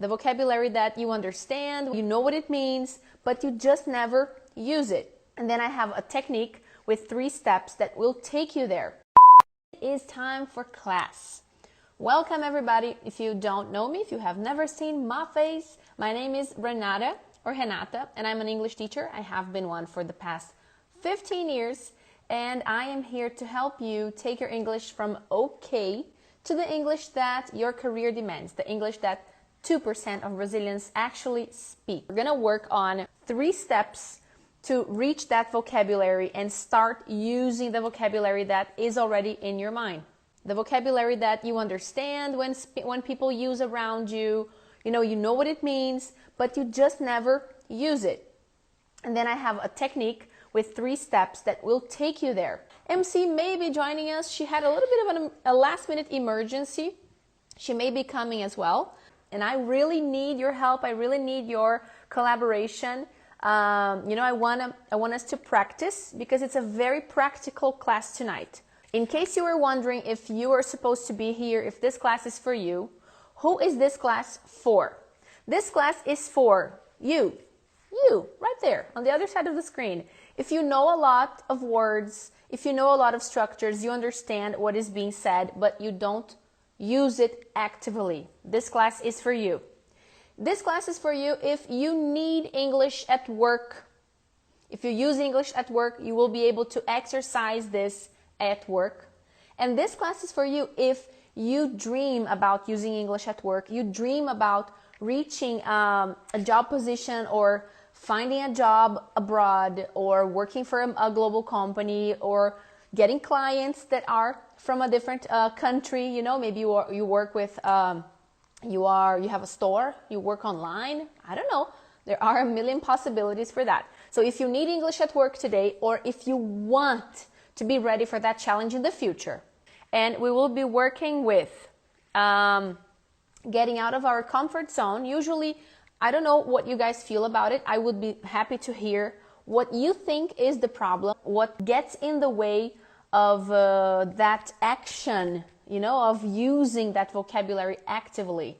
The vocabulary that you understand, you know what it means, but you just never use it. And then I have a technique with 3 steps that will take you there. It is time for class. Welcome everybody. If you don't know me, if you have never seen my face, my name is Renata and I'm an English teacher. I have been one for the past 15 years and I am here to help you take your English from okay to the English that your career demands, the English that 2% of Brazilians actually speak. We're gonna work on 3 steps to reach that vocabulary and start using the vocabulary that is already in your mind. The vocabulary that you understand when people use around you, you know what it means, but you just never use it. And then I have a technique with 3 steps that will take you there. MC may be joining us. She had a little bit of a last-minute emergency. She may be coming as well. And I really need your help. I really need your collaboration. I want us to practice because it's a very practical class tonight. In case you were wondering if you are supposed to be here, if this class is for you, who is this class for? This class is for you, right there on the other side of the screen. If you know a lot of words, if you know a lot of structures, you understand what is being said, but you don't use it actively. This class is for you. This class is for you if you need English at work. If you use English at work, you will be able to exercise this at work. And this class is for you if you dream about using English at work, you dream about reaching a job position or finding a job abroad or working for a global company or getting clients that are from a different country. Maybe you work with, you have a store, you work online, I don't know. There are a million possibilities for that. So if you need English at work today, or if you want to be ready for that challenge in the future, and we will be working with getting out of our comfort zone. Usually, I don't know what you guys feel about it. I would be happy to hear what you think is the problem, what gets in the way of that action, of using that vocabulary actively.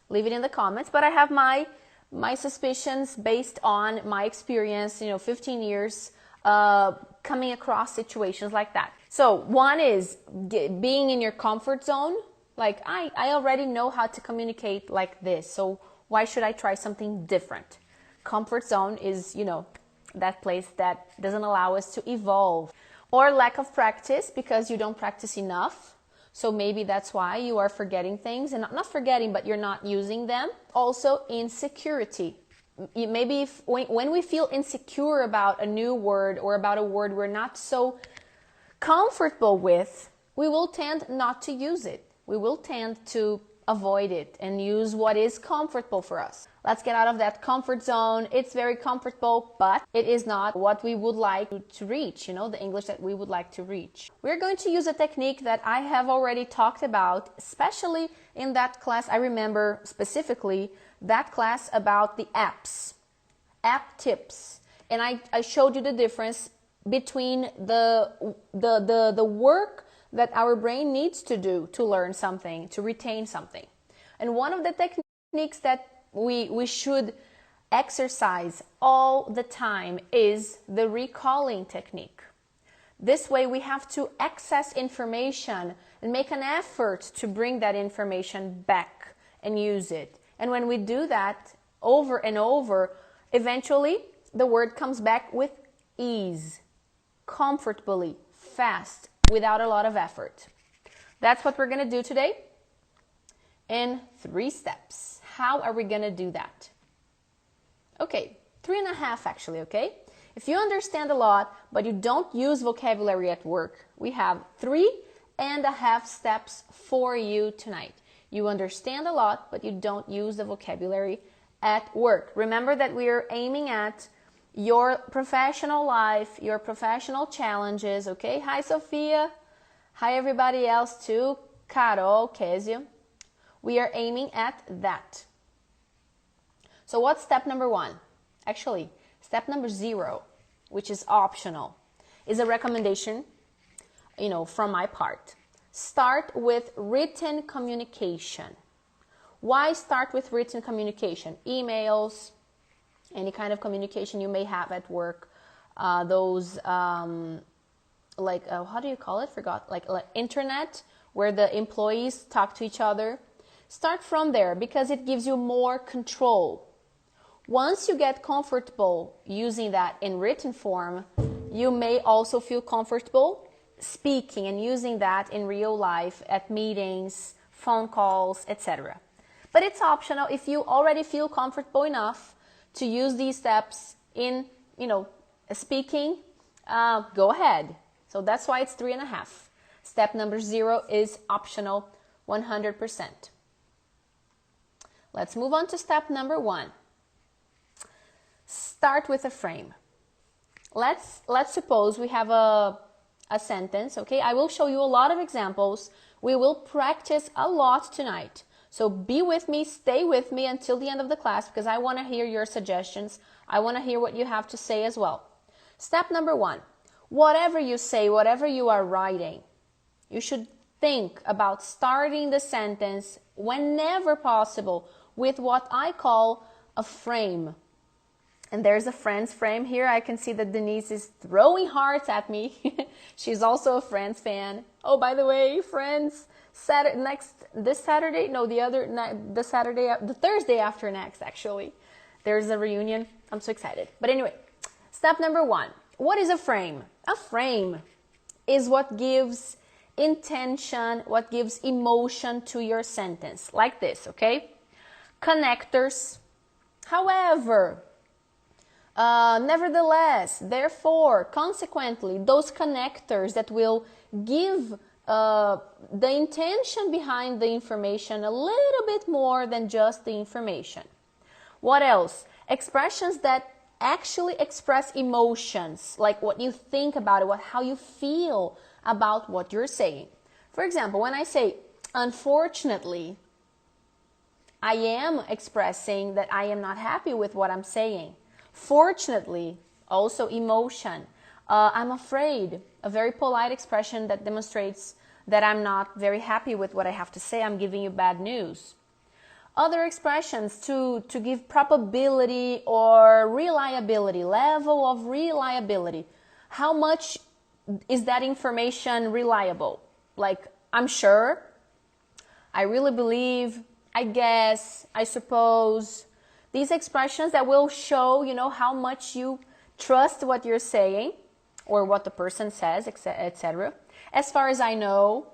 Leave it in the comments, but I have my suspicions based on my experience, 15 years coming across situations like that. So one is being in your comfort zone. Like, I already know how to communicate like this, so why should I try something different? Comfort zone is, that place that doesn't allow us to evolve. Or lack of practice, because you don't practice enough. So maybe that's why you are forgetting things, and not forgetting, but you're not using them. Also, insecurity. Maybe when we feel insecure about a new word or about a word we're not so comfortable with, we will tend not to use it. We will tend to avoid it and use what is comfortable for us. Let's get out of that comfort zone. It's very comfortable, but it is not what we would like to reach, the English that we would like to reach. We're going to use a technique that I have already talked about, especially in that class. I remember specifically that class about the apps, app tips. And I showed you the difference between the work that our brain needs to do to learn something, to retain something. And one of the techniques that we should exercise all the time is the recalling technique. This way we have to access information and make an effort to bring that information back and use it. And when we do that over and over, eventually the word comes back with ease, comfortably, fast, without a lot of effort. That's what we're going to do today in 3 steps. How are we going to do that? Okay, 3.5 actually, okay? If you understand a lot, but you don't use vocabulary at work, we have 3.5 steps for you tonight. You understand a lot, but you don't use the vocabulary at work. Remember that we are aiming at your professional life, your professional challenges, okay? Hi, Sophia. Hi, everybody else too. Carol, Kezio. We are aiming at that. So what's step number 1? Actually, step number 0, which is optional, is a recommendation, from my part. Start with written communication. Why start with written communication? Emails, any kind of communication you may have at work, those like how do you call it? Forgot. Like internet, where the employees talk to each other. Start from there because it gives you more control. Once you get comfortable using that in written form, you may also feel comfortable speaking and using that in real life at meetings, phone calls, etc. But it's optional. If you already feel comfortable enough to use these steps in, speaking, go ahead. So that's why it's 3.5. Step number 0 is optional 100%. Let's move on to step number 1. Start with a frame. Let's suppose we have a sentence, okay? I will show you a lot of examples. We will practice a lot tonight. So be with me, stay with me until the end of the class because I want to hear your suggestions. I want to hear what you have to say as well. Step number 1. Whatever you say, whatever you are writing, you should think about starting the sentence whenever possible with what I call a frame. And there's a Friends frame here. I can see that Denise is throwing hearts at me. She's also a Friends fan. Oh, by the way, Friends, this Saturday, no, the Thursday after next, actually. There's a reunion. I'm so excited. But anyway, step number 1. What is a frame? A frame is what gives intention, what gives emotion to your sentence. Like this, okay? Connectors. However, nevertheless, therefore, consequently, those connectors that will give the intention behind the information a little bit more than just the information. What else? Expressions that actually express emotions, like what you think about it, how you feel about what you're saying. For example, when I say, unfortunately, I am expressing that I am not happy with what I'm saying. Fortunately, also emotion. I'm afraid, a very polite expression that demonstrates that I'm not very happy with what I have to say. I'm giving you bad news. Other expressions to give probability or reliability, level of reliability. How much is that information reliable? Like, I'm sure, I really believe, I guess, I suppose. These expressions that will show, how much you trust what you're saying or what the person says, etc. As far as I know.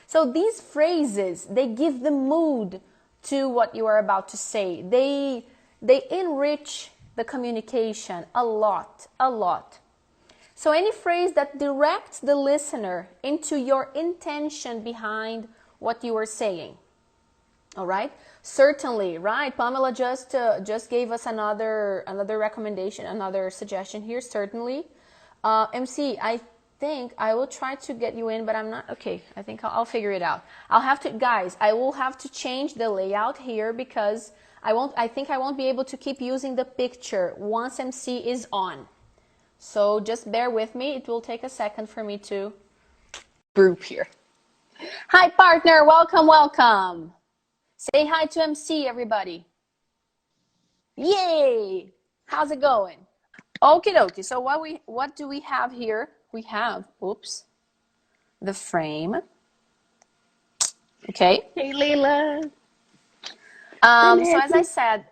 So these phrases, they give the mood to what you are about to say. They enrich the communication a lot. So any phrase that directs the listener into your intention behind what you are saying. All right? Certainly, right? Pamela just gave us another recommendation, another suggestion here. Certainly. MC, I think I will try to get you in, but I'm not. Okay, I think I'll figure it out. I will have to change the layout here because I think I won't be able to keep using the picture once MC is on. So just bear with me. It will take a second for me to group here. Hi, partner. Welcome. Say hi to MC, everybody. Yay! How's it going? Okie dokie. So what do we have here? We have, the frame. Okay. Hey, Leila. So as I said,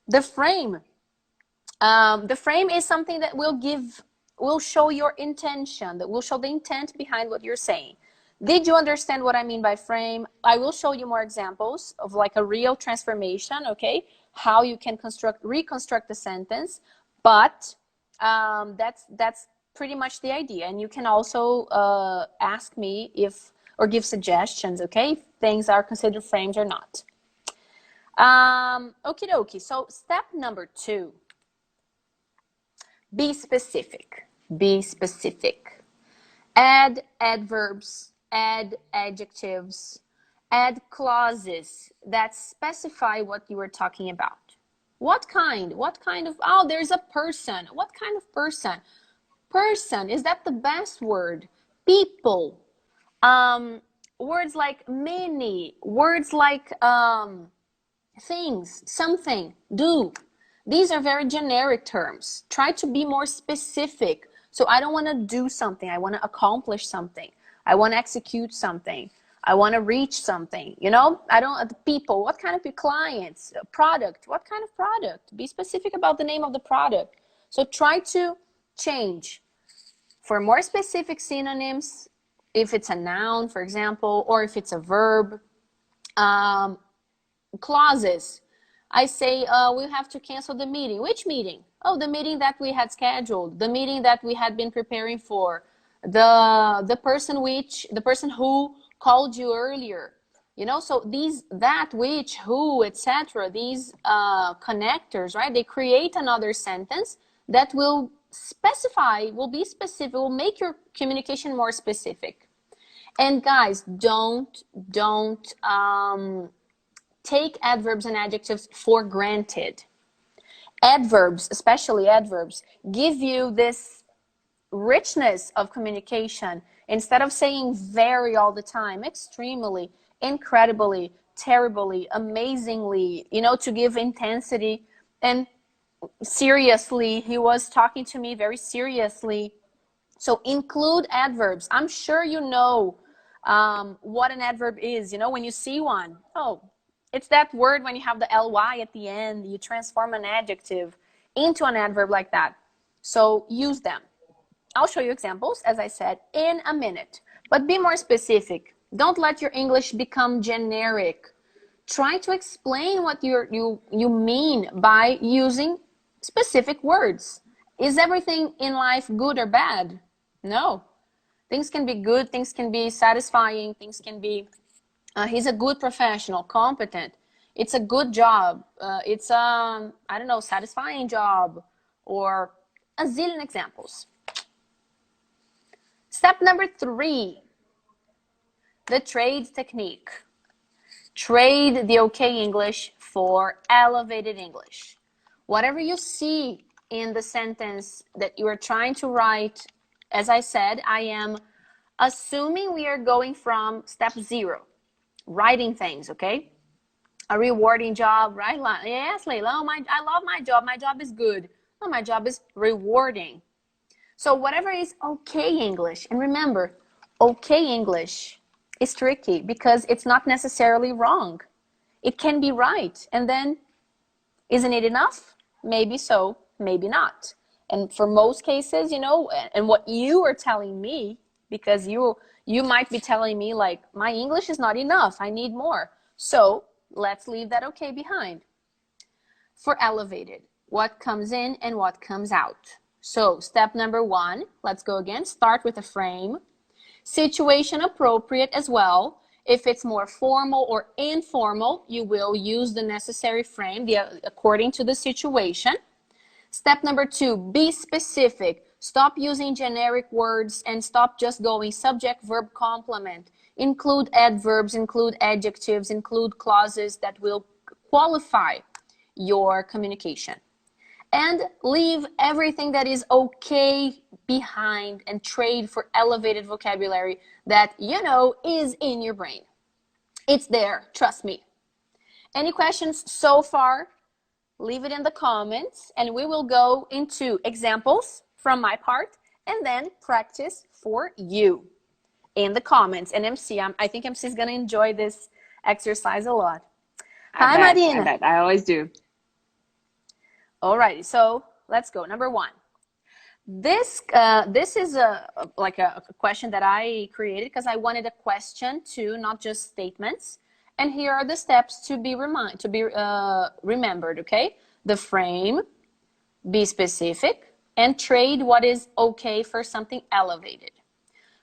the frame is something that will show your intention, that will show the intent behind what you're saying. Did you understand what I mean by frame? I will show you more examples of like a real transformation, okay? How you can reconstruct the sentence, but that's pretty much the idea. And you can also ask me or give suggestions, okay? If things are considered frames or not. Okie dokie. So step number 2. Be specific. Be specific. Add adverbs, add adjectives, add clauses that specify what you are talking about. What kind of, oh, there's a person. What kind of person? Person, is that the best word? People. words like many, words like things, something, do. These are very generic terms. Try to be more specific. So I don't want to do something. I want to accomplish something. I want to execute something. I want to reach something. You know, I don't, people, what kind of clients, product, what kind of product? Be specific about the name of the product. So try to change for more specific synonyms, if it's a noun, for example, or if it's a verb. Clauses. I say, we have to cancel the meeting. Which meeting? Oh, the meeting that we had scheduled, the meeting that we had been preparing for, the person who called you earlier. You know, so these, that, which, who, etc., these connectors, right? They create another sentence that will specify, will be specific, will make your communication more specific. And guys, don't take adverbs and adjectives for granted. Adverbs, especially adverbs, give you this richness of communication. Instead of saying very all the time, extremely, incredibly, terribly, amazingly, you know, to give intensity. And seriously, he was talking to me very seriously. So include adverbs. I'm sure you know what an adverb is. You know, when you see one, oh, it's that word when you have the ly at the end, you transform an adjective into an adverb like that. So use them. I'll show you examples, as I said, in a minute. But be more specific. Don't let your English become generic. Try to explain what you mean by using specific words. Is everything in life good or bad? No. Things can be good, things can be satisfying, things can be, he's a good professional, competent. It's a good job. It's a, I don't know, satisfying job, or a zillion examples. Step number 3, the trade technique. Trade the okay English for elevated English. Whatever you see in the sentence that you are trying to write, as I said, I am assuming we are going from step 0, writing things, okay? A rewarding job, right? Yes, Leila, oh, I love my job. My job is good. Oh, my job is rewarding. So whatever is okay English, and remember, okay English is tricky because it's not necessarily wrong. It can be right. And then, isn't it enough? Maybe so, maybe not. And for most cases, you know, and what you are telling me, because you might be telling me like, my English is not enough, I need more. So let's leave that okay behind. For elevated, what comes in and what comes out. So step number 1, let's go again, start with a frame. Situation appropriate as well. If it's more formal or informal, you will use the necessary frame according to the situation. Step number 2, be specific. Stop using generic words and stop just going subject, verb, complement. Include adverbs, include adjectives, include clauses that will qualify your communication. And leave everything that is okay behind and trade for elevated vocabulary that you know is in your brain. It's there, trust me. Any questions so far? Leave it in the comments and we will go into examples from my part and then practice for you in the comments. And MC, I think MC is going to enjoy this exercise a lot. Hi, Marina. I bet. I always do. Alrighty, so let's go. Number 1. This is a question that I created because I wanted a question too, not just statements. And here are the steps to be remembered, okay? The frame, be specific, and trade what is okay for something elevated.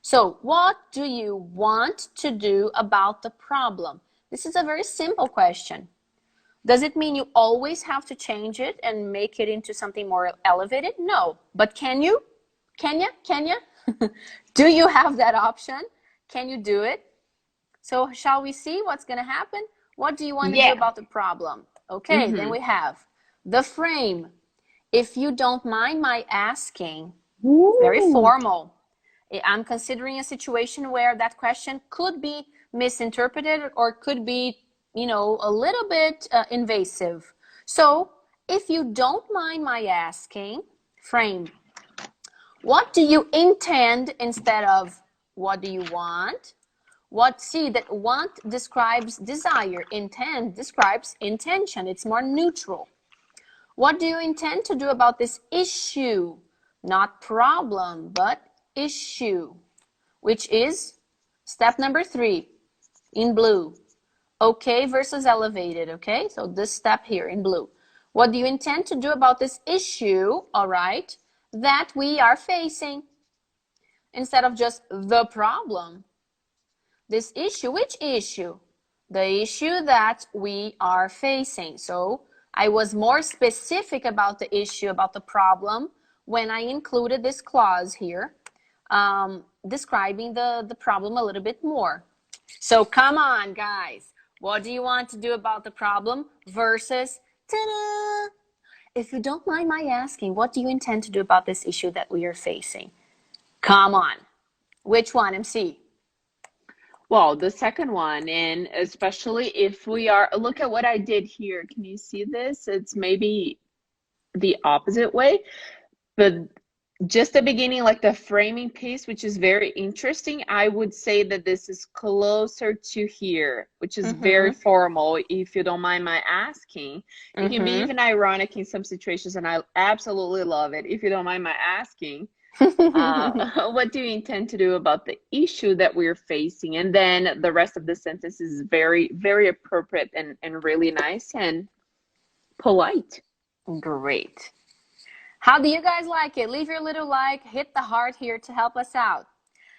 So what do you want to do about the problem? This is a very simple question. Does it mean you always have to change it and make it into something more elevated? No. But can you? Can you? Do you have that option? Can you do it? So shall we see what's going to happen? What do you want to do about the problem? Okay, then we have the frame. If you don't mind my asking, very formal. I'm considering a situation where that question could be misinterpreted or could be, you know, a little bit invasive. So if you don't mind my asking, frame, what do you intend instead of what do you want? See that want describes desire, intend describes intention. It's more neutral. What do you intend to do about this issue? Not problem, but issue, which is step number 3 in blue. Okay versus elevated, okay? So this step here in blue. What do you intend to do about this issue, all right, that we are facing? Instead of just the problem. This issue, which issue? The issue that we are facing. So I was more specific about the issue, about the problem, when I included this clause here, describing the problem a little bit more. So come on, guys. What do you want to do about the problem versus, ta-da! If you don't mind my asking, what do you intend to do about this issue that we are facing? Come on. Which one, MC? Well, the second one, and especially if we are, look at what I did here. Can you see this? It's maybe the opposite way, but just the beginning, like the framing piece, which is very interesting. I would say that this is closer to here, which is very formal, if you don't mind my asking. It can be even ironic in some situations, and I absolutely love it. If you don't mind my asking, what do you intend to do about the issue that we're facing? And then the rest of the sentence is very, very appropriate and really nice and polite. Great. How do you guys like it? Leave your little like, hit the heart here to help us out.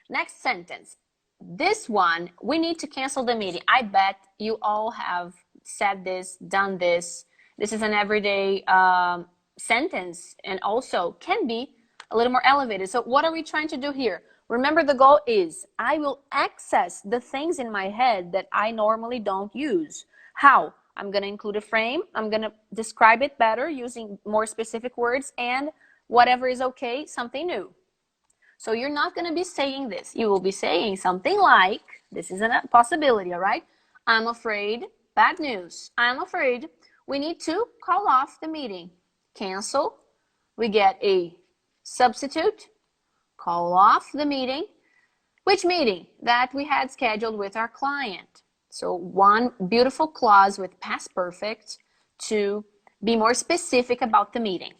Next sentence. This one, we need to cancel the meeting. I bet you all have said this, done this. This is an everyday sentence and also can be a little more elevated. So what are we trying to do here? Remember, the goal is I will access the things in my head that I normally don't use. How? I'm going to include a frame. I'm going to describe it better using more specific words, and whatever is okay, something new. So you're not going to be saying this. You will be saying something like, this is a possibility, all right? I'm afraid, bad news. I'm afraid we need to call off the meeting. Cancel. We get a substitute. Call off the meeting. Which meeting? That we had scheduled with our client. So one beautiful clause with past perfect to be more specific about the meeting.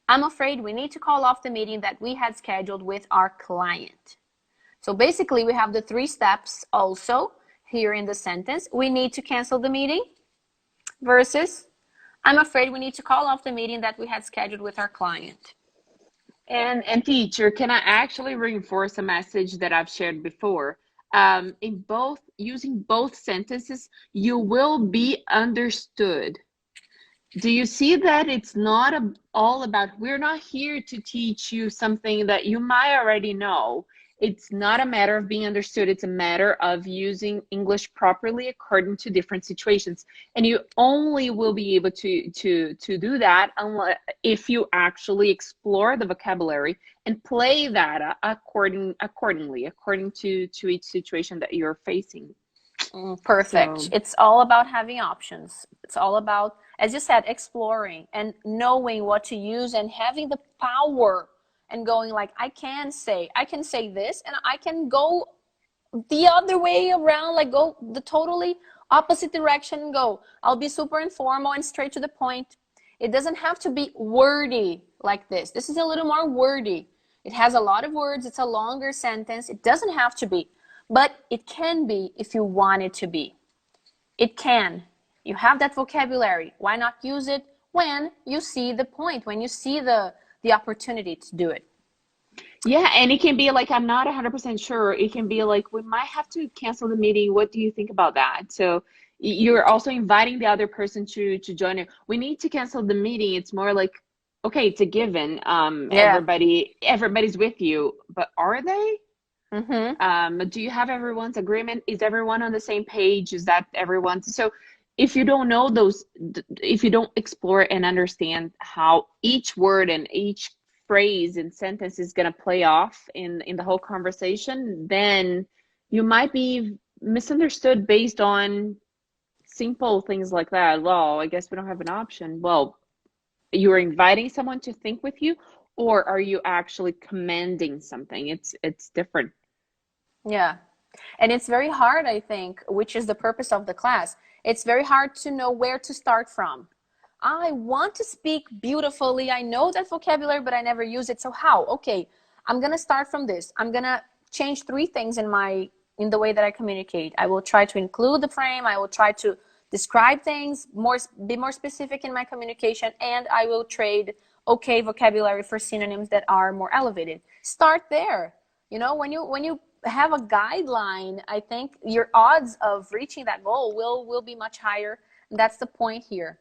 I'm afraid we need to call off the meeting that we had scheduled with our client. So basically we have the 3 steps also here in the sentence. We need to cancel the meeting versus I'm afraid we need to call off the meeting that we had scheduled with our client. And teacher, can I actually reinforce a message that I've shared before? In both, using both sentences, you will be understood. Do you see that it's not all about, we're not here to teach you something that you might already know. It's not a matter of being understood. It's a matter of using English properly according to different situations. And you only will be able to do that if you actually explore the vocabulary and play that accordingly, according to each situation that you're facing. Perfect. So, it's all about having options. It's all about, as you said, exploring and knowing what to use and having the power and going like, I can say this and I can go the other way around, like go the totally opposite direction and go. I'll be super informal and straight to the point. It doesn't have to be wordy like this. This is a little more wordy. It has a lot of words. It's a longer sentence. It doesn't have to be, but it can be if you want it to be. It can. You have that vocabulary. Why not use it when you see the point, when you see the opportunity to do it? Yeah, and it can be like, I'm not 100% sure. It can be like, we might have to cancel the meeting. What do you think about that? So you're also inviting the other person to join you. We need to cancel the meeting. It's more like, okay, it's a given. Everybody's with you, but are they? Do you have everyone's agreement? Is everyone on the same page? Is that everyone's? So if you don't know those, if you don't explore and understand how each word and each phrase and sentence is going to play off in the whole conversation, then you might be misunderstood based on simple things like that. Well, I guess we don't have an option. Well, you're inviting someone to think with you, or are you actually commanding something? It's different. Yeah. And it's very hard, I think, which is the purpose of the class. It's very hard to know where to start from. I want to speak beautifully. I know that vocabulary, but I never use it. So how? Okay, I'm going to start from this. I'm going to change three things in the way that I communicate. I will try to include the frame. I will try to describe things, be more specific in my communication, and I will trade okay vocabulary for synonyms that are more elevated. Start there. You know, when you have a guideline, I think your odds of reaching that goal will be much higher. And that's the point here.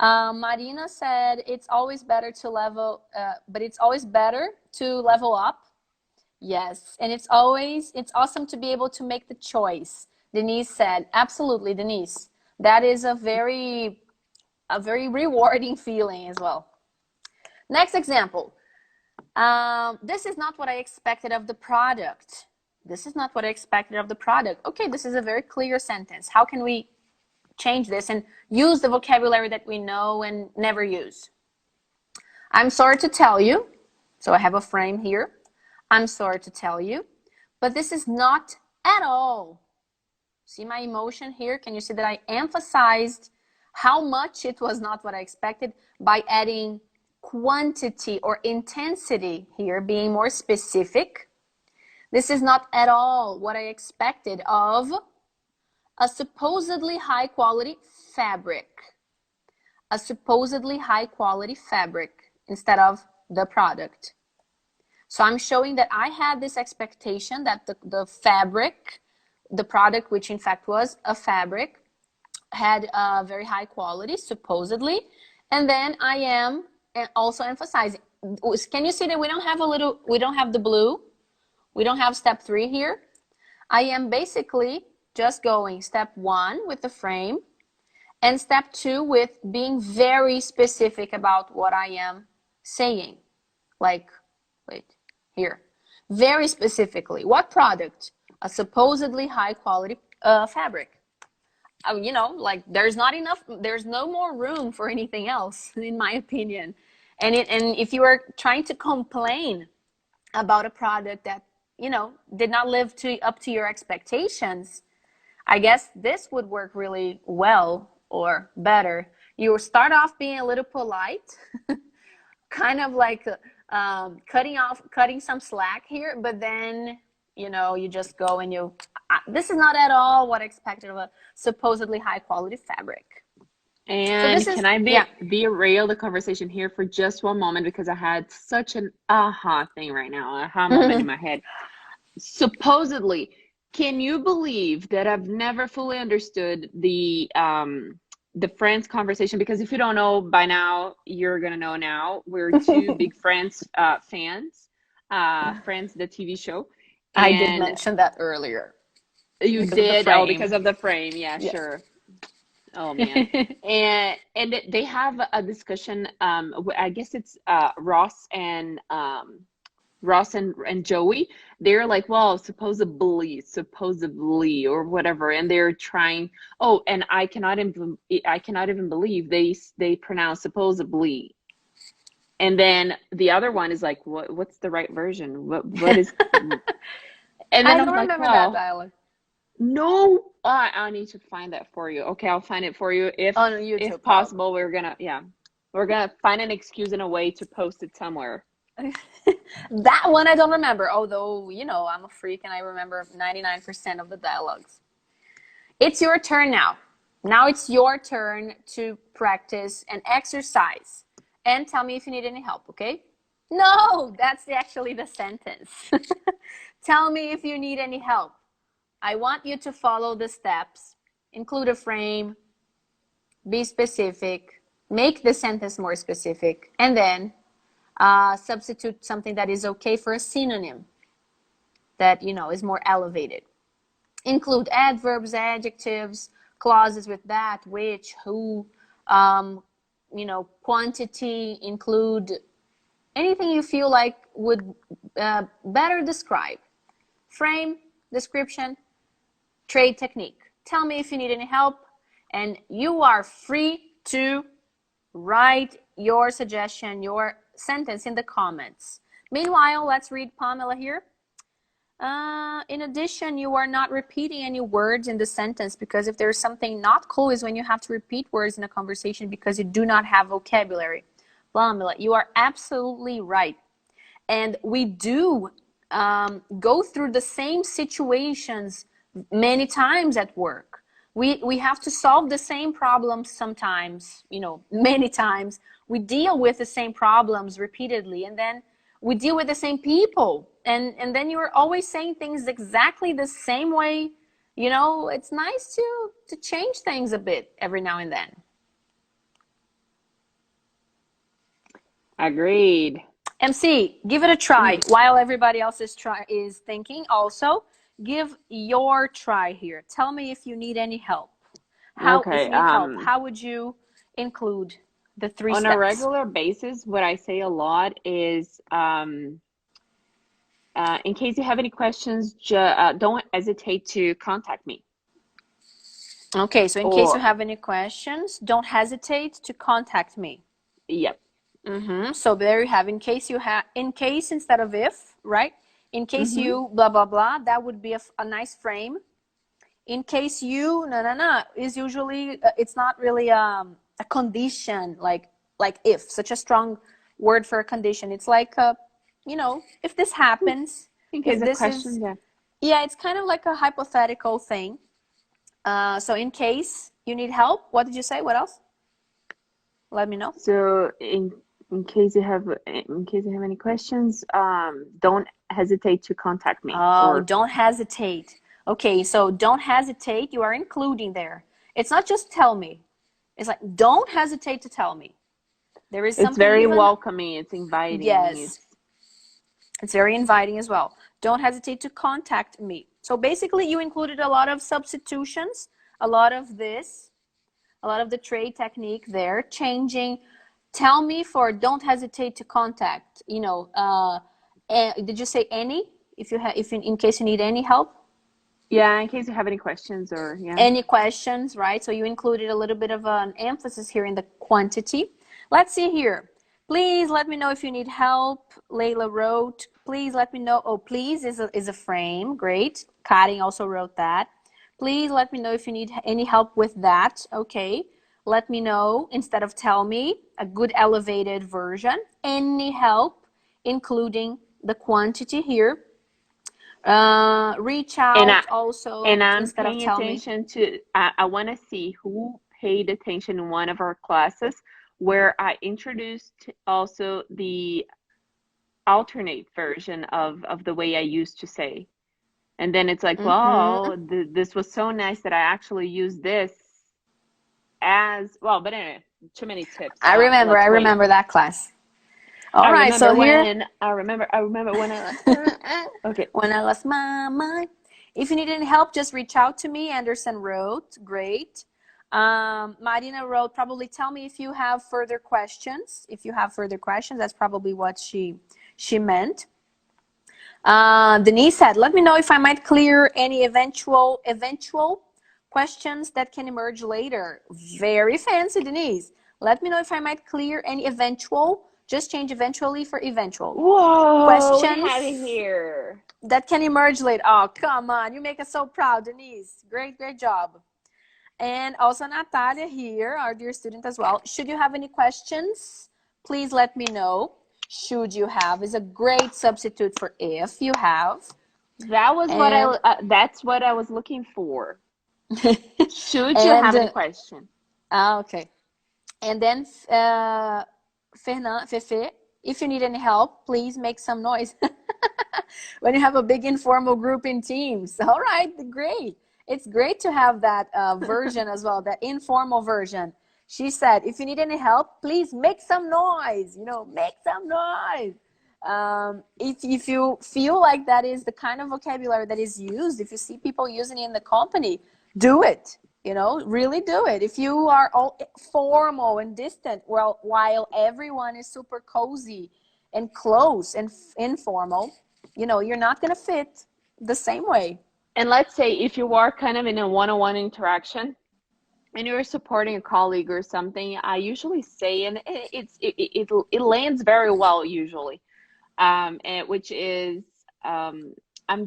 Marina said it's always better to level, but it's always better to level up. Yes, and it's awesome to be able to make the choice. Denise said, absolutely, Denise. That is a very rewarding feeling as well. Next example. This is not what I expected of the product. This is not what I expected of the product. Okay, this is a very clear sentence. How can we change this and use the vocabulary that we know and never use? I'm sorry to tell you. So I have a frame here. I'm sorry to tell you, but this is not at all. See my emotion here? Can you see that I emphasized how much it was not what I expected by adding quantity or intensity here, being more specific? This is not at all what I expected of a supposedly high quality fabric. A supposedly high quality fabric instead of the product. So I'm showing that I had this expectation that the fabric, the product, which in fact was a fabric, had a very high quality, supposedly. And then I am also emphasizing. Can you see that we don't have the blue? We don't have step 3 here. I am basically just going step 1 with the frame and step 2 with being very specific about what I am saying. Like, wait, here. Very specifically. What product? A supposedly high quality fabric. You know, like there's no more room for anything else, in my opinion. And if you are trying to complain about a product that, you know, did not live up to your expectations, I guess this would work really well or better. You start off being a little polite, kind of like cutting some slack here, but then, you know, you just go and this is not at all what I expected of a supposedly high quality fabric. So And this is, can I yeah. derail the conversation here for just one moment, because I had such an aha thing right now, aha moment in my head. Supposedly, can you believe that I've never fully understood the Friends conversation? Because if you don't know by now, you're gonna know now. We're two big Friends fans, Friends, the TV show, I did and mention that earlier you because of the did. Oh, frame. because of the frame. Yeah, Yes. sure. Oh man. And they have a discussion. I guess it's Ross and Joey. They're like, well, supposedly, or whatever, and they're trying. Oh, and I cannot even believe they pronounce supposedly. And then the other one is like, what's the right version? What is? And I then I'm don't like, remember that well, dialogue. no, I need to find that for you. Okay, I'll find it for you On if YouTube, probably. possible. We're gonna find an excuse and a way to post it somewhere. That one I don't remember, although, you know, I'm a freak and I remember 99% of the dialogues. It's your turn now. Now it's your turn to practice and exercise. And tell me if you need any help, okay? No, that's actually the sentence. Tell me if you need any help. I want you to follow the steps, include a frame, be specific, make the sentence more specific, and then substitute something that is okay for a synonym that, you know, is more elevated. Include adverbs, adjectives, clauses with that, which, who, you know, quantity. Include anything you feel like would better describe. Frame, description, trade technique. Tell me if you need any help, and you are free to write your suggestion, your sentence in the comments. Meanwhile, let's read Pamela here. In addition, you are not repeating any words in the sentence, because if there's something not cool is when you have to repeat words in a conversation because you do not have vocabulary. Pamela, you are absolutely right. And we do go through the same situations many times at work. We have to solve the same problems sometimes, you know, many times. We deal with the same problems repeatedly, and then we deal with the same people. And then you're always saying things exactly the same way. You know, it's nice to change things a bit every now and then. Agreed. MC, give it a try while everybody else is thinking. Also, give your try here. Tell me if you need any help. If you need help, how would you include the 3 steps? On a regular basis, what I say a lot is, in case you have any questions, don't hesitate to contact me. Okay, so in case you have any questions, don't hesitate to contact me. Yep. So there you have, in case instead of if, right? In case you blah, blah, blah, that would be a nice frame. In case you, is usually, it's not really a condition, like if, such a strong word for a condition. It's like, you know, if this happens, in case of questions, yeah, it's kind of like a hypothetical thing. So in case you need help, what did you say? What else? Let me know. So in case you have any questions, don't hesitate to contact me. Oh, don't hesitate. Okay, so don't hesitate, you are including there. It's not just tell me. It's like, don't hesitate to tell me. There is something. It's very welcoming. It's inviting. Yes. It's very inviting as well. Don't hesitate to contact me. So basically, you included a lot of substitutions, a lot of this, a lot of the trade technique there, changing. Tell me for don't hesitate to contact. You know, did you say any? In case you need any help. Yeah, in case you have any questions or any questions, right? So you included a little bit of an emphasis here in the quantity. Let's see here. Please let me know if you need help. Layla wrote, please let me know. Oh, please is a frame. Great. Karin also wrote that. Please let me know if you need any help with that. Okay. Let me know instead of tell me. A good elevated version. Any help, including the quantity here. Reach out also, and I'm instead of tell me. I want to see who paid attention in one of our classes where I introduced also the alternate version of the way I used to say, and then it's like, well, this was so nice that I actually used this as well. But anyway, too many tips. I remember that class. All right, so here I remember when I okay, when I lost my mind. If you need any help, just reach out to me. Anderson wrote, great. Marina wrote, probably tell me if you have further questions. If you have further questions, that's probably what she meant. Denise said, let me know if I might clear any eventual questions that can emerge later. Very fancy, Denise. Let me know if I might clear any eventual. Just change eventually for eventual. Whoa, questions we have it here. That can emerge later. Oh, come on. You make us so proud, Denise. Great job. And also Natalia here, our dear student as well. Should you have any questions, please let me know. Should you have is a great substitute for if you have. That was that's what I was looking for. Should you have any question? Okay. And then Fefe, if you need any help, please make some noise. When you have a big informal group in Teams. All right, great. It's great to have that version as well, that informal version. She said, if you need any help, please make some noise. You know, make some noise. If you feel like that is the kind of vocabulary that is used, if you see people using it in the company, do it. You know, really do it. If you are all formal and distant, well, while everyone is super cozy and close and informal, you know, you're not going to fit the same way. And let's say if you are kind of in a one-on-one interaction and you're supporting a colleague or something, I usually say, and it lands very well usually, and which is, I'm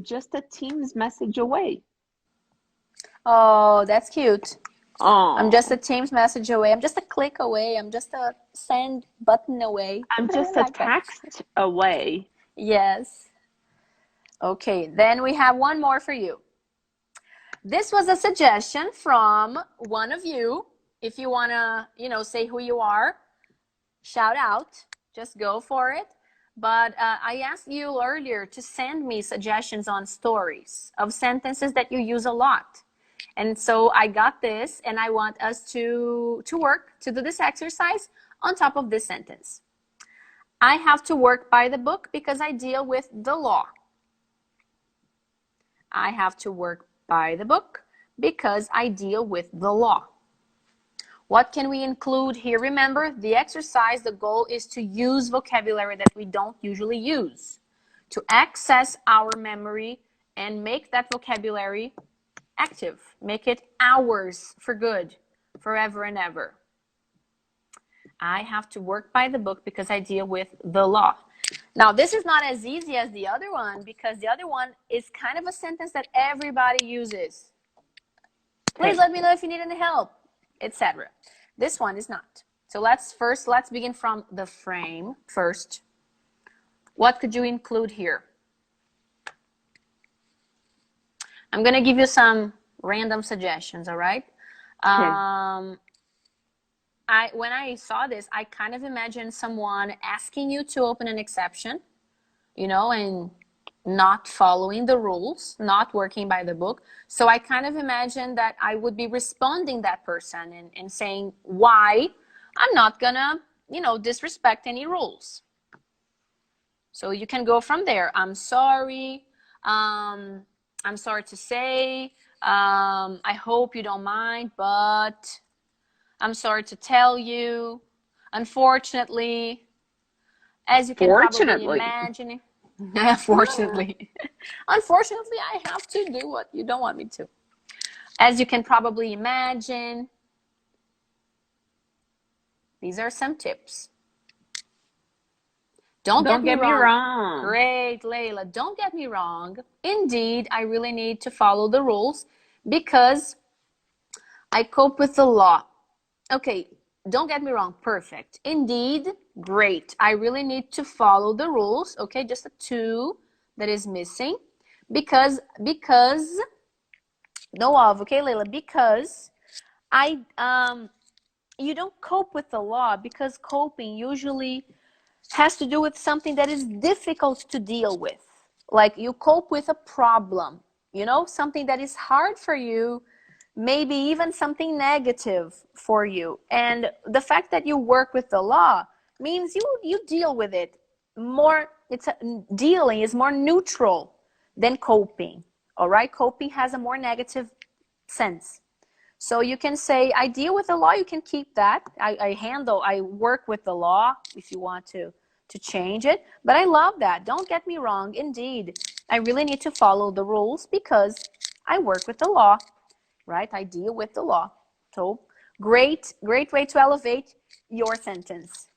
just a Teams message away. Oh, that's cute. I'm just Oh, a Teams message away. I'm just a click away. I'm just a send button away. I'm I just a like that. text away. Yes. Okay, then we have one more for you. This was a suggestion from one of you. If you want to, say who you are, shout out, just go for it. But I asked you earlier to send me suggestions on stories of sentences that you use a lot. And so I got this, and I want us to work, to do this exercise on top of this sentence. I have to work by the book because I deal with the law. I have to work by the book because I deal with the law. What can we include here? Remember, the exercise, the goal is to use vocabulary that we don't usually use, to access our memory and make that vocabulary active, make it ours for good, forever and ever. I have to work by the book because I deal with the law. Now, this is not as easy as the other one because the other one is kind of a sentence that everybody uses. Please let me know if you need any help, etc. This one is not. So let's begin from the frame first. What could you include here? I'm going to give you some random suggestions, all right? Okay. When I saw this, I kind of imagined someone asking you to open an exception, and not following the rules, not working by the book. So I kind of imagined that I would be responding that person and saying why I'm not gonna, disrespect any rules. So you can go from there. I'm sorry. I'm sorry to say. I hope you don't mind, but I'm sorry to tell you. Unfortunately, as you can probably Fortunately. imagine, unfortunately, I have to do what you don't want me to. As you can probably imagine, these are some tips. Don't get me Don't get me wrong. wrong. Great, Layla. Don't get me wrong. Indeed, I really need to follow the rules because I cope with the law. Okay, don't get me wrong. Perfect. Indeed, great. I really need to follow the rules. Okay, just a two that is missing. Because, no of, okay, Layla, because you don't cope with the law because coping usually has to do with something that is difficult to deal with. Like you cope with a problem, something that is hard for you, maybe even something negative for you. And the fact that you work with the law means you deal with it more. Dealing is more neutral than coping. All right, coping has a more negative sense. So you can say, I deal with the law. You can keep that. I work with the law if you want to change it. But I love that. Don't get me wrong. Indeed, I really need to follow the rules because I work with the law, right? I deal with the law. So great way to elevate your sentence.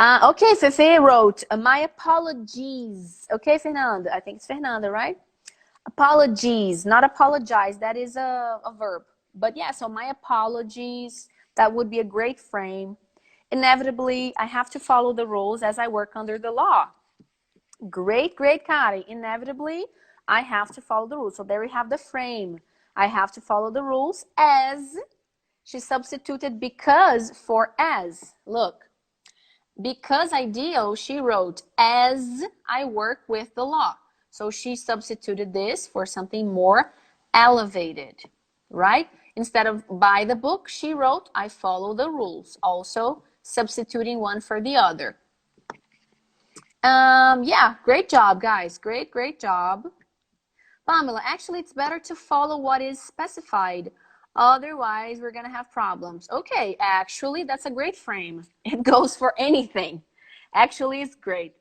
Okay, Fefe wrote, my apologies. Okay, Fernanda. I think it's Fernanda, right? Apologies, not apologize. That is a verb. But yeah, so my apologies. That would be a great frame. Inevitably, I have to follow the rules as I work under the law. Great, Kari. Inevitably, I have to follow the rules. So there we have the frame. I have to follow the rules as. She substituted because for as. Look, because I deal, she wrote, as I work with the law. So she substituted this for something more elevated, right? Instead of by the book, she wrote, I follow the rules. Also substituting one for the other. Yeah, great job, guys. Great job. Pamela, actually, it's better to follow what is specified. Otherwise, we're going to have problems. Okay, actually, that's a great frame. It goes for anything. Actually, it's great.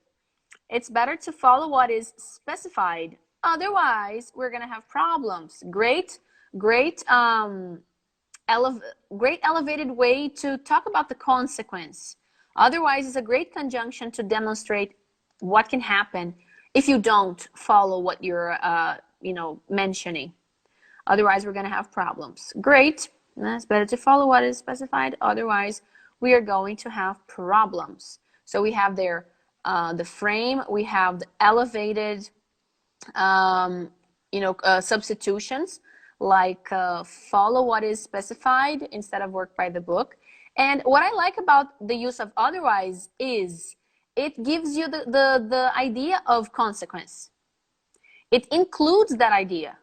It's better to follow what is specified. Otherwise, we're going to have problems. Great, great, great elevated way to talk about the consequence. Otherwise, it's a great conjunction to demonstrate what can happen if you don't follow what you're, mentioning. Otherwise, we're going to have problems. Great. It's better to follow what is specified. Otherwise, we are going to have problems. So we have there the frame. We have the elevated, substitutions like follow what is specified instead of work by the book. And what I like about the use of otherwise is it gives you the idea of consequence. It includes that idea.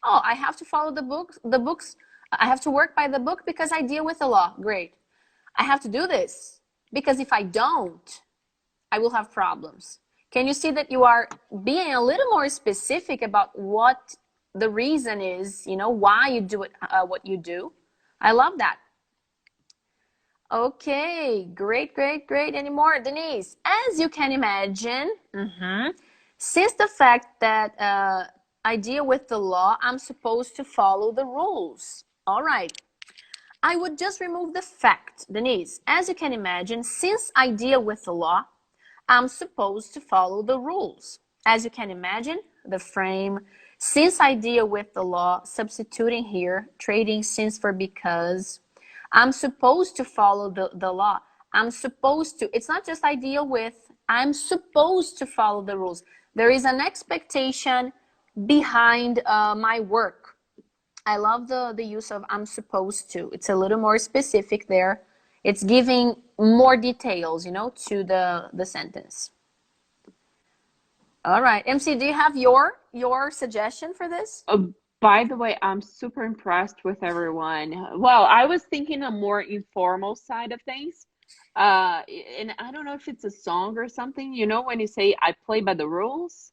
Oh, I have to follow the books. I have to work by the book because I deal with the law. Great. I have to do this because if I don't, I will have problems. Can you see that you are being a little more specific about what the reason is, why you do it, what you do? I love that. Okay, great, great, great. Any more, Denise? As you can imagine, since the fact that I deal with the law, I'm supposed to follow the rules. All right. I would just remove the fact, Denise. As you can imagine, since I deal with the law, I'm supposed to follow the rules. As you can imagine, the frame, since I deal with the law, substituting here, trading since for because. I'm supposed to follow the law. I'm supposed to. It's not just I deal with. I'm supposed to follow the rules. There is an expectation behind my work. I love the use of I'm supposed to. It's a little more specific there. It's giving more details, to the sentence. All right, MC, do you have your suggestion for this? By the way, I'm super impressed with everyone. Well, I was thinking a more informal side of things. And I don't know if it's a song or something, when you say I play by the rules.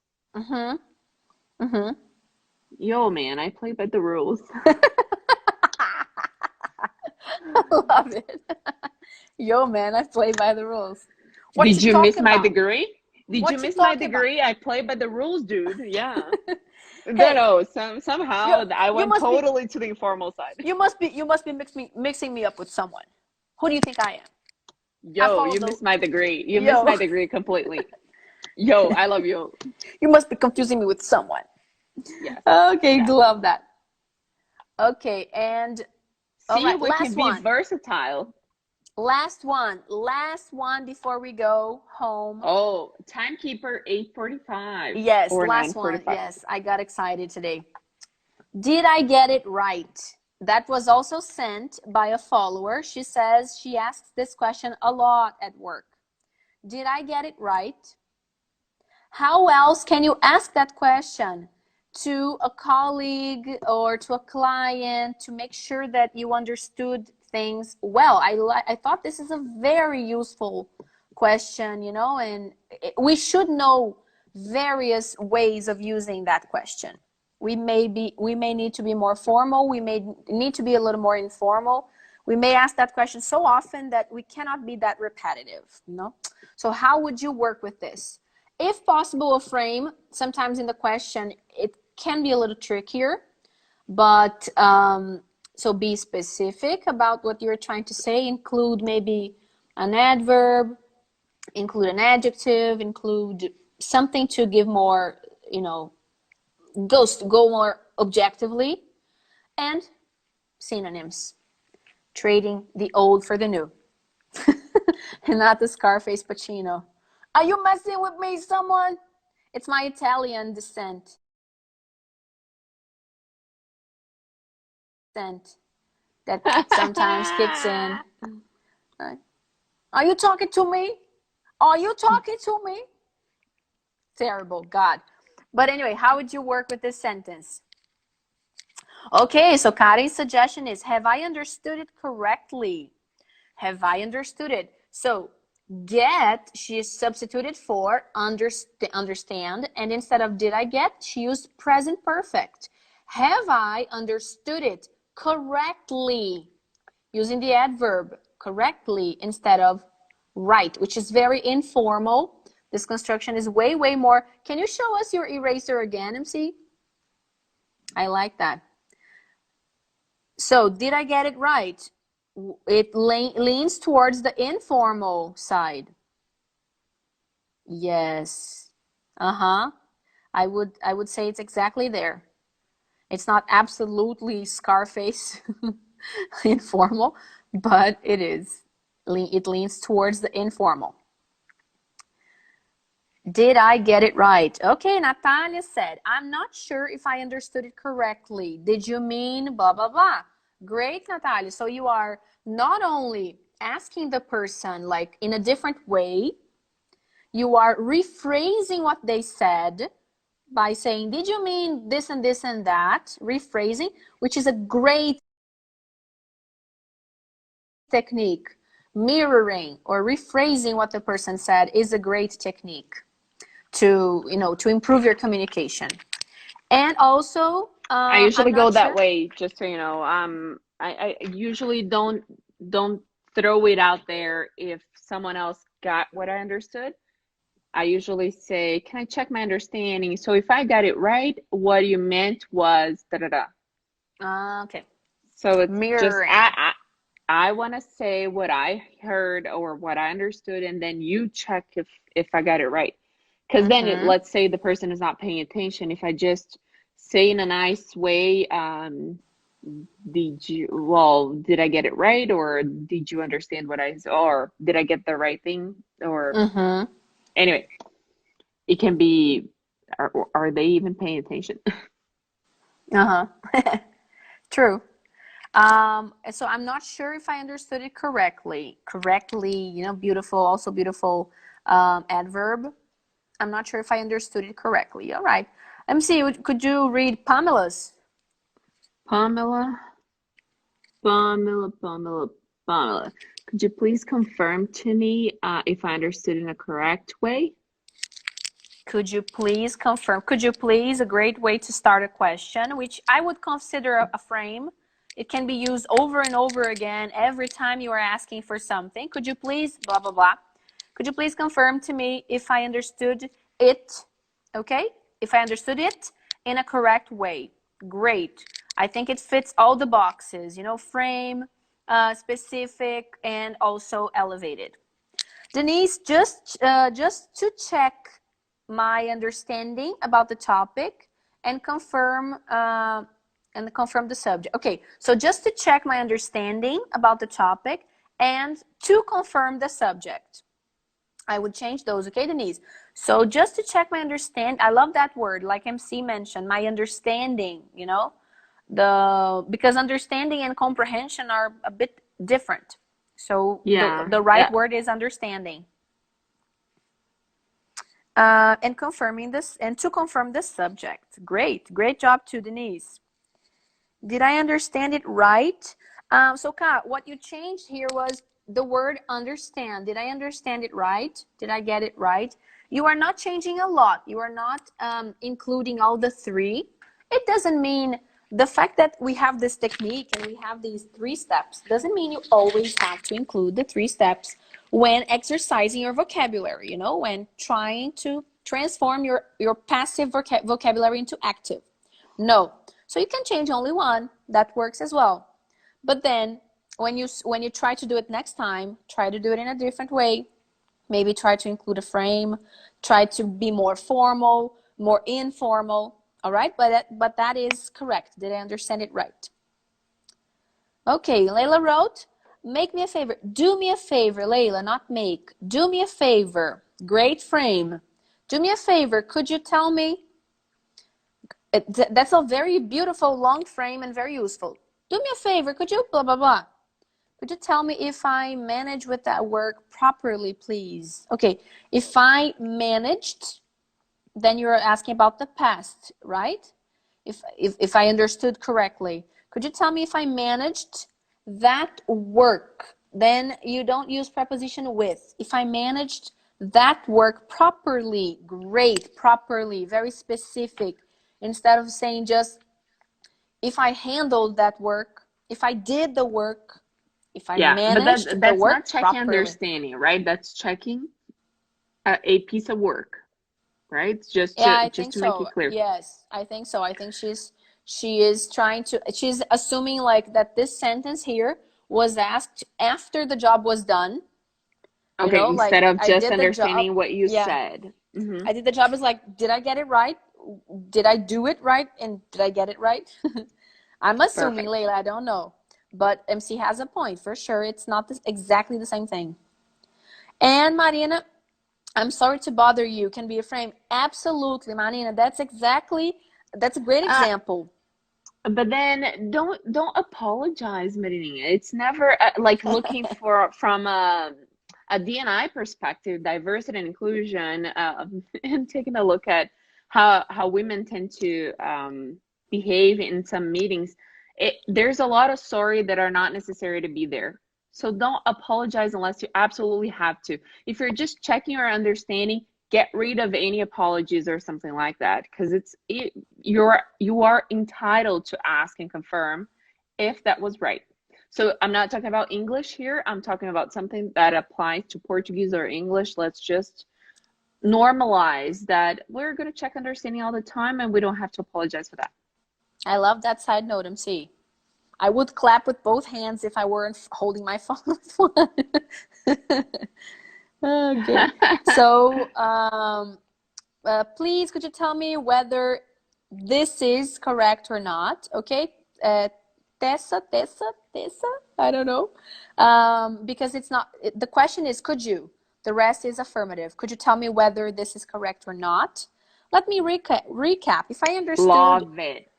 Yo, man, I play by the rules. Love it. Yo, man, I play by the rules. What Did you miss my about? degree? Did What you you miss my talking about? degree? I play by the rules, dude. Yeah. Hey, No, somehow I went totally to the informal side. You must be mixing me up with someone. Who do you think I am? Yo, you missed my degree. You missed my degree completely. Yo, I love you. You must be confusing me with someone. Yes. Okay, love that. Okay, and see, right, we can be versatile. Last one before we go home. Oh, timekeeper 8:45. Yes, last one. Yes, I got excited today. Did I get it right? That was also sent by a follower. She says she asks this question a lot at work. Did I get it right? How else can you ask that question to a colleague or to a client to make sure that you understood things well? I thought this is a very useful question, and we should know various ways of using that question. We may need to be more formal. We may need to be a little more informal. We may ask that question so often that we cannot be that repetitive, So how would you work with this? If possible, a frame. Sometimes in the question, it can be a little trickier, but so be specific about what you're trying to say. Include maybe an adverb, include an adjective, include something to give more, go more objectively, and synonyms. Trading the old for the new. And not the Scarface Pacino. Are you messing with me, someone? It's my Italian descent. That sometimes kicks in. Right. Are you talking to me? Are you talking to me? Terrible, God. But anyway, how would you work with this sentence? Okay, so Karin's suggestion is, have I understood it correctly? Have I understood it? So get, she is substituted for understand, and instead of did I get, she used present perfect. Have I understood it correctly? Using the adverb correctly instead of right, which is very informal. This construction is way, way more. Can you show us your eraser again, MC? I like that. So did I get it right? It leans towards the informal side. Yes. Uh-huh. I would say it's exactly there. It's not absolutely Scarface informal, but it is. It leans towards the informal. Did I get it right? Okay, Natalia said, I'm not sure if I understood it correctly. Did you mean blah, blah, blah? Great, Natalia. So you are not only asking the person like in a different way, you are rephrasing what they said by saying, did you mean this and this and that? Rephrasing, which is a great technique. Mirroring or rephrasing what the person said is a great technique to, to improve your communication. And also, I usually I'm go not that sure. way, just so you know. I usually don't throw it out there if someone else got what I understood. I usually say, "Can I check my understanding?" So if I got it right, what you meant was da da da. Okay. So it's just Mirroring. I want to say what I heard or what I understood, and then you check if I got it right. Because then let's say the person is not paying attention. If I just say in a nice way, did I get it right, or did you understand what or did I get the right thing? Or anyway, it can be, are they even paying attention? True. So I'm not sure if I understood it correctly. Correctly, beautiful, also beautiful adverb. I'm not sure if I understood it correctly. All right. MC, could you read Pamela's? Pamela, Pamela. Could you please confirm to me if I understood in a correct way? Could you please confirm? Could you please, a great way to start a question, which I would consider a frame. It can be used over and over again every time you are asking for something. Could you please, blah, blah, blah. Could you please confirm to me if I understood it, okay? If I understood it in a correct way. Great. I think it fits all the boxes, frame, specific, and also elevated. Denise, just to check my understanding about the topic and confirm the subject. Okay, so just to check my understanding about the topic and to confirm the subject. I would change those, okay, Denise? So just to check my understand, I love that word, like MC mentioned, my understanding, because understanding and comprehension are a bit different. So the right word is understanding. And confirming this, and to confirm this subject. Great job to Denise. Did I understand it right? So Kat, what you changed here was the word understand. Did I understand it right? Did I get it right? You are not changing a lot. You are not including all the three. It doesn't mean the fact that we have this technique and we have these 3 steps doesn't mean you always have to include the 3 steps when exercising your vocabulary, when trying to transform your passive vocabulary into active. No. So you can change only one. That works as well. But then when you try to do it next time, try to do it in a different way. Maybe try to include a frame, try to be more formal, more informal. All right? But that is correct. Did I understand it right? Okay, Layla wrote, make me a favor. Do me a favor, Layla, not make. Do me a favor. Great frame. Do me a favor. Could you tell me? That's a very beautiful long frame and very useful. Do me a favor. Could you blah, blah, blah. Could you tell me if I managed with that work properly, please? Okay, if I managed, then you're asking about the past, right? If I understood correctly. Could you tell me if I managed that work? Then you don't use preposition with. If I managed that work properly, great, properly, very specific. Instead of saying just, if I handled that work, if I did the work, if I Yeah, but managed the that's not work checking properly. understanding, right? That's checking. a piece of work, right? Yeah, I Just think to make so. it clear. Yes, I think so. I think she is trying to she's assuming like that this sentence here was asked after the job was done, you Okay, know, like instead of I just did the job. understanding what you Yeah. said. I did the job is like, did I get it right? Did I do it right? And did I get it right? I'm assuming, Perfect. Layla, I don't know. But MC has a point for sure. It's not exactly the same thing. And Marina, I'm sorry to bother you. Can be a frame. Absolutely, Marina. That's a great Uh, example. but then don't apologize, Marina. It's never like looking for from a D&I perspective, diversity and inclusion, and taking a look at how women tend to behave in some meetings. There's a lot of sorry that are not necessary to be there. So don't apologize unless you absolutely have to. If you're just checking or understanding, get rid of any apologies or something like that, because you are entitled to ask and confirm if that was right. So I'm not talking about English here. I'm talking about something that applies to Portuguese or English. Let's just normalize that we're going to check understanding all the time and we don't have to apologize for that. I love that side note, MC. I would clap with both hands if I weren't holding my phone with one. Okay. So, please, could you tell me whether this is correct or not? Okay. Tessa, I don't know. Because it's not, the question is, could you? The rest is affirmative. Could you tell me whether this is correct or not? Let me recap. If I understood, Love it.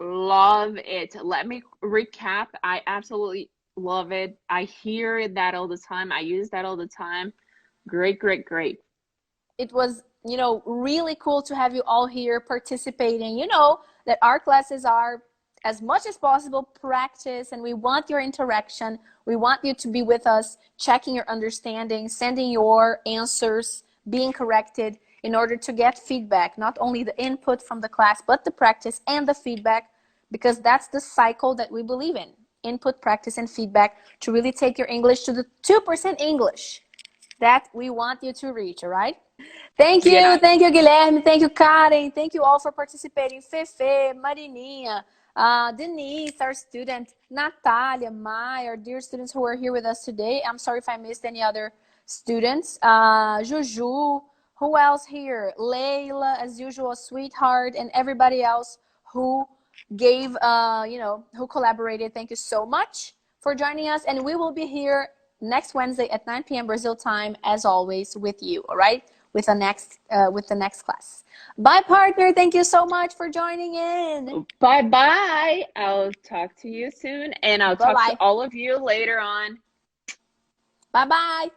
Love it. Let me recap. I absolutely love it. I hear that all the time. I use that all the time. Great, great, great. it was, really cool to have you all here participating. You know that our classes are, as much as possible, practice, and we want your interaction. We want you to be with us, checking your understanding, sending your answers, being corrected in order to get feedback, not only the input from the class, but the practice and the feedback, because that's the cycle that we believe in. Input, practice, and feedback to really take your English to the 2% English that we want you to reach, all right? Good night. Thank you, Guilherme. Thank you, Karen. Thank you all for participating. Fefe, Marininha, Denise, our student, Natalia, Mai, our dear students who are here with us today. I'm sorry if I missed any other students. Juju, who else here? Layla, as usual, sweetheart, and everybody else who gave, who collaborated. Thank you so much for joining us. And we will be here next Wednesday at 9 p.m. Brazil time, as always, with you, all right? With the next class. Bye, partner. Thank you so much for joining in. Bye bye. I'll talk to you soon, and I'll Bye talk to bye. all of you later on. Bye bye.